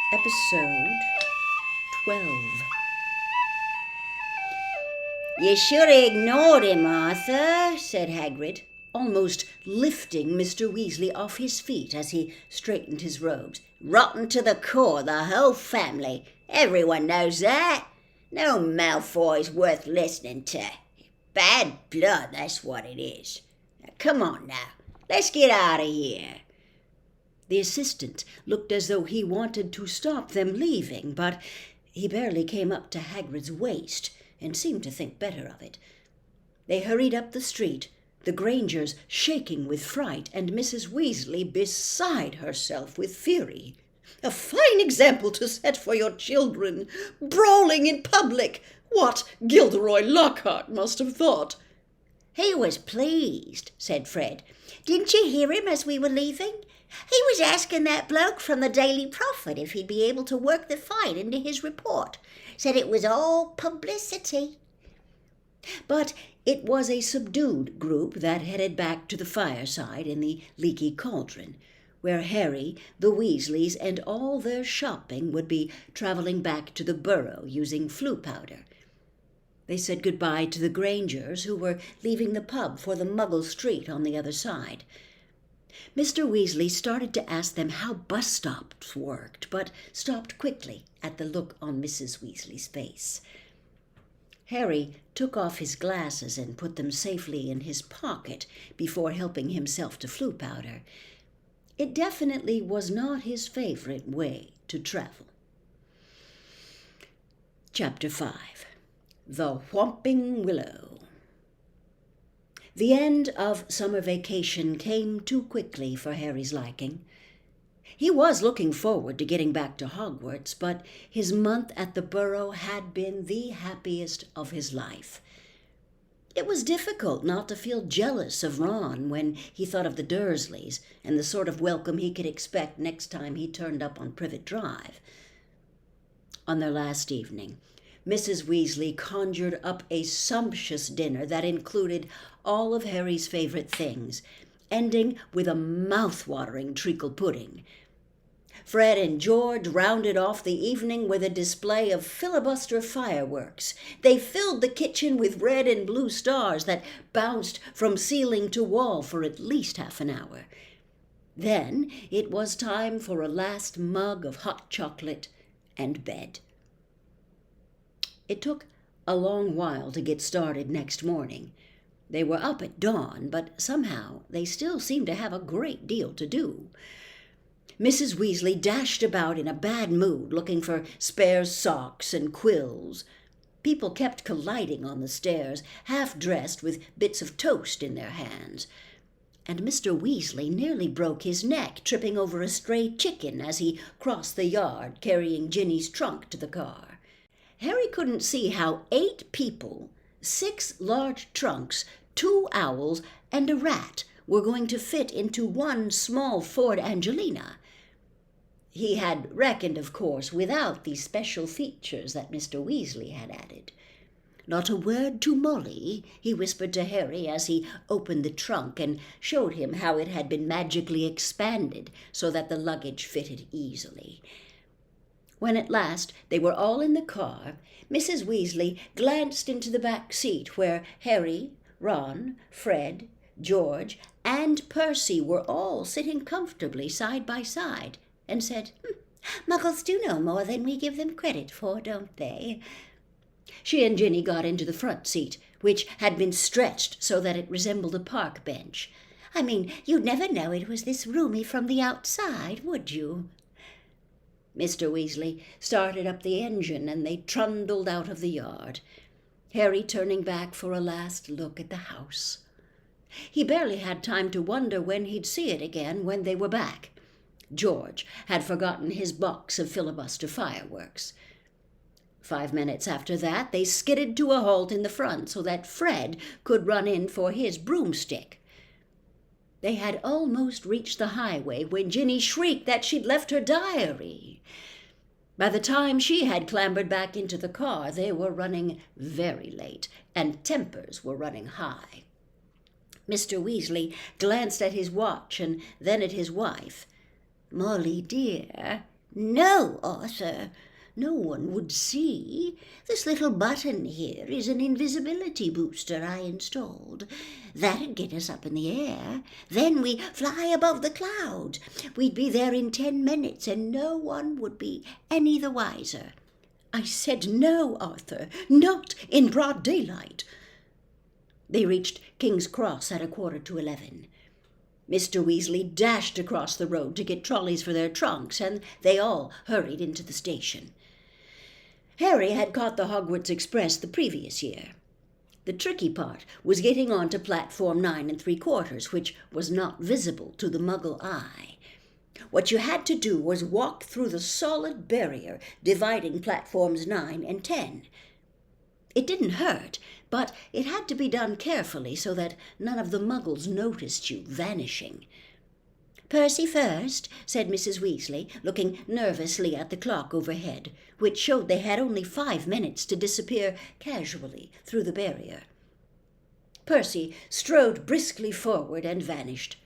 Secrets-episode12. "You should have ignored him, Arthur," said Hagrid, almost lifting Mr. Weasley off his feet as he straightened his robes. "Rotten to the core, the whole family. Everyone knows that. No Malfoy's worth listening to. Bad blood, that's what it is. Now, come on now, let's get out of here." The assistant looked as though he wanted to stop them leaving, but he barely came up to Hagrid's waist and seemed to think better of it. They hurried up the street, the Grangers shaking with fright and Mrs. Weasley beside herself with fury. "A fine example to set for your children, brawling in public. What Gilderoy Lockhart must have thought." "He was pleased," said Fred. "Didn't you hear him as we were leaving? He was asking that bloke from the Daily Prophet if he'd be able to work the fight into his report. Said it was all publicity." But it was a subdued group that headed back to the fireside in the Leaky Cauldron, where Harry, the Weasleys, and all their shopping would be traveling back to the Burrow using Floo powder. They said goodbye to the Grangers, who were leaving the pub for the Muggle Street on the other side. Mr. Weasley started to ask them how bus stops worked, but stopped quickly at the look on Mrs. Weasley's face. Harry took off his glasses and put them safely in his pocket before helping himself to Floo powder. It definitely was not his favorite way to travel. Chapter 5. The Whomping Willow. The end of summer vacation came too quickly for Harry's liking. He was looking forward to getting back to Hogwarts, but his month at the Burrow had been the happiest of his life. It was difficult not to feel jealous of Ron when he thought of the Dursleys and the sort of welcome he could expect next time he turned up on Privet Drive. On their last evening, Mrs. Weasley conjured up a sumptuous dinner that included all of Harry's favorite things, ending with a mouth-watering treacle pudding. Fred and George rounded off the evening with a display of filibuster fireworks. They filled the kitchen with red and blue stars that bounced from ceiling to wall for at least half an hour. Then it was time for a last mug of hot chocolate and bed. It took a long while to get started next morning. They were up at dawn, but somehow they still seemed to have a great deal to do. Mrs. Weasley dashed about in a bad mood, looking for spare socks and quills. People kept colliding on the stairs, half-dressed with bits of toast in their hands. And Mr. Weasley nearly broke his neck, tripping over a stray chicken as he crossed the yard, carrying Ginny's trunk to the car. Harry couldn't see how 8 people, 6 large trunks, 2 owls, and a rat were going to fit into one small Ford Angelina. He had reckoned, of course, without the special features that Mr. Weasley had added. "Not a word to Molly," he whispered to Harry as he opened the trunk and showed him how it had been magically expanded so that the luggage fitted easily. When at last they were all in the car, Mrs. Weasley glanced into the back seat where Harry, Ron, Fred, George, and Percy were all sitting comfortably side by side, and said, Muggles do know more than we give them credit for, don't they?" She and Ginny got into the front seat, which had been stretched so that it resembled a park bench. "I mean, you'd never know it was this roomy from the outside, would you?" Mr. Weasley started up the engine, and they trundled out of the yard, Harry turning back for a last look at the house. He barely had time to wonder when he'd see it again when they were back. George had forgotten his box of filibuster fireworks. 5 minutes after that, they skidded to a halt in the front so that Fred could run in for his broomstick. They had almost reached the highway when Ginny shrieked that she'd left her diary. By the time she had clambered back into the car, they were running very late, and tempers were running high. Mr. Weasley glanced at his watch and then at his wife. "Molly, dear, No, Arthur, no one would see. This little button here is an invisibility booster I installed. That'd get us up in the air. Then we fly above the clouds. We'd be there in 10 minutes and no one would be any the wiser. I said no, Arthur, not in broad daylight. They reached King's Cross at 11:15. Mr. Weasley dashed across the road to get trolleys for their trunks, and they all hurried into the station. Harry had caught the Hogwarts Express the previous year. The tricky part was getting on to platform 9 3/4, which was not visible to the Muggle eye. What you had to do was walk through the solid barrier dividing platforms 9 and 10. It didn't hurt, but it had to be done carefully so that none of the Muggles noticed you vanishing. "Percy first," said Mrs. Weasley, looking nervously at the clock overhead, which showed they had only 5 minutes to disappear casually through the barrier. Percy strode briskly forward and vanished.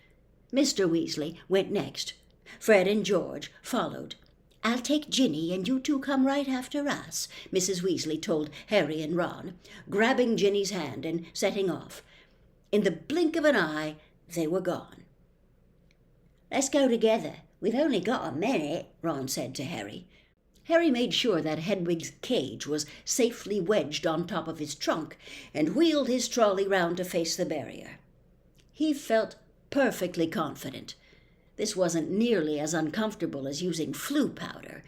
Mr. Weasley went next. Fred and George followed. "I'll take Ginny and you two come right after us," Mrs. Weasley told Harry and Ron, grabbing Ginny's hand and setting off. In the blink of an eye, they were gone. "Let's go together. We've only got a minute," Ron said to Harry. Harry made sure that Hedwig's cage was safely wedged on top of his trunk and wheeled his trolley round to face the barrier. He felt perfectly confident. This wasn't nearly as uncomfortable as using flu powder.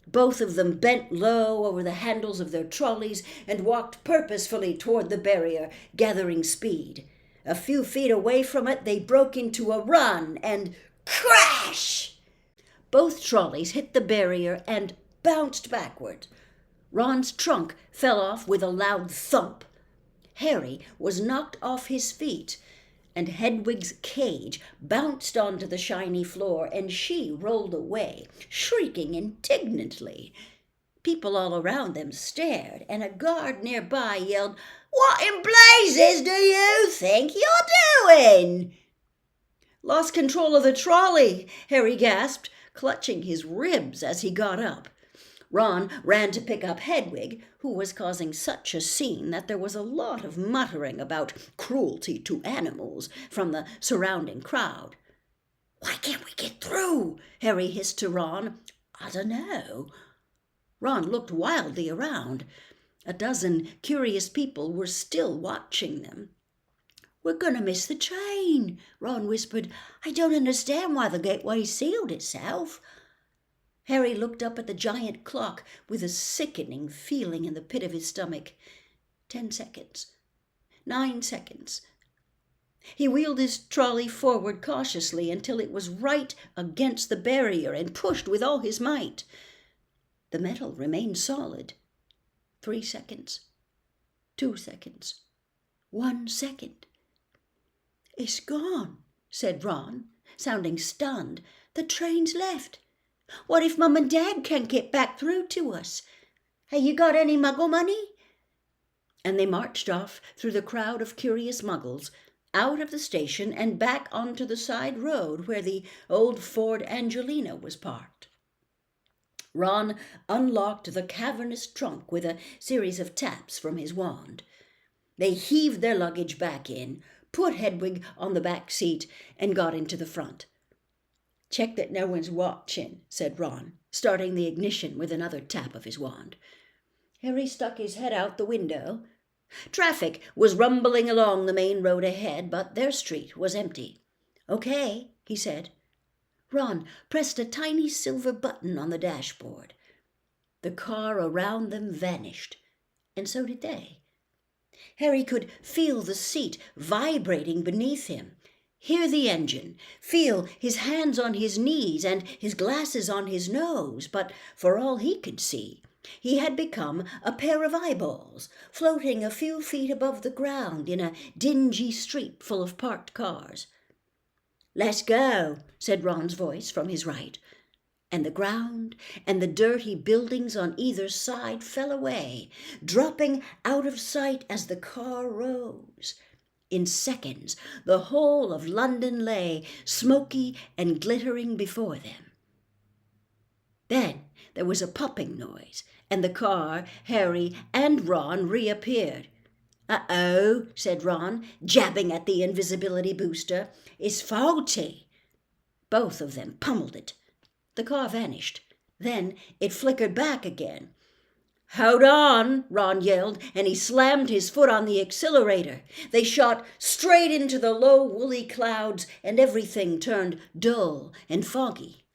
Both of them bent low over the handles of their trolleys and walked purposefully toward the barrier, gathering speed. A few feet away from it, they broke into a run and crash! Both trolleys hit the barrier and bounced backward. Ron's trunk fell off with a loud thump. Harry was knocked off his feet, and Hedwig's cage bounced onto the shiny floor, and she rolled away, shrieking indignantly. People all around them stared, and a guard nearby yelled, "What in blazes do you think you're doing?" "Lost control of the trolley," Harry gasped, clutching his ribs as he got up. Ron ran to pick up Hedwig, who was causing such a scene that there was a lot of muttering about cruelty to animals from the surrounding crowd. "Why can't we get through?" Harry hissed to Ron. "I dunno." Ron looked wildly around. A dozen curious people were still watching them. "We're going to miss the train," Ron whispered. "I don't understand why the gateway sealed itself." Harry looked up at the giant clock with a sickening feeling in the pit of his stomach. 10 seconds. 9 seconds. He wheeled his trolley forward cautiously until it was right against the barrier and pushed with all his might. The metal remained solid. 3 seconds. 2 seconds. 1 second. "It's gone," said Ron, sounding stunned. "The train's left. What if Mum and Dad can't get back through to us? Have you got any Muggle money?" And they marched off through the crowd of curious Muggles, out of the station and back onto the side road where the old Ford Angelina was parked. Ron unlocked the cavernous trunk with a series of taps from his wand. They heaved their luggage back in, put Hedwig on the back seat, and got into the front. "Check that no one's watching," said Ron, starting the ignition with another tap of his wand. Harry stuck his head out the window. Traffic was rumbling along the main road ahead, but their street was empty. "Okay," he said. Ron pressed a tiny silver button on the dashboard. The car around them vanished, and so did they. Harry could feel the seat vibrating beneath him, hear the engine, feel his hands on his knees and his glasses on his nose, but for all he could see, he had become a pair of eyeballs, floating a few feet above the ground in a dingy street full of parked cars. "Let's go," said Ron's voice from his right, and the ground and the dirty buildings on either side fell away, dropping out of sight as the car rose. In seconds, the whole of London lay smoky and glittering before them. Then there was a popping noise, and the car, Harry, and Ron reappeared. "Uh-oh," said Ron, jabbing at the invisibility booster. "It's faulty." Both of them pummeled it. The car vanished. Then it flickered back again. "Hold on," Ron yelled, and he slammed his foot on the accelerator. They shot straight into the low woolly clouds, and everything turned dull and foggy.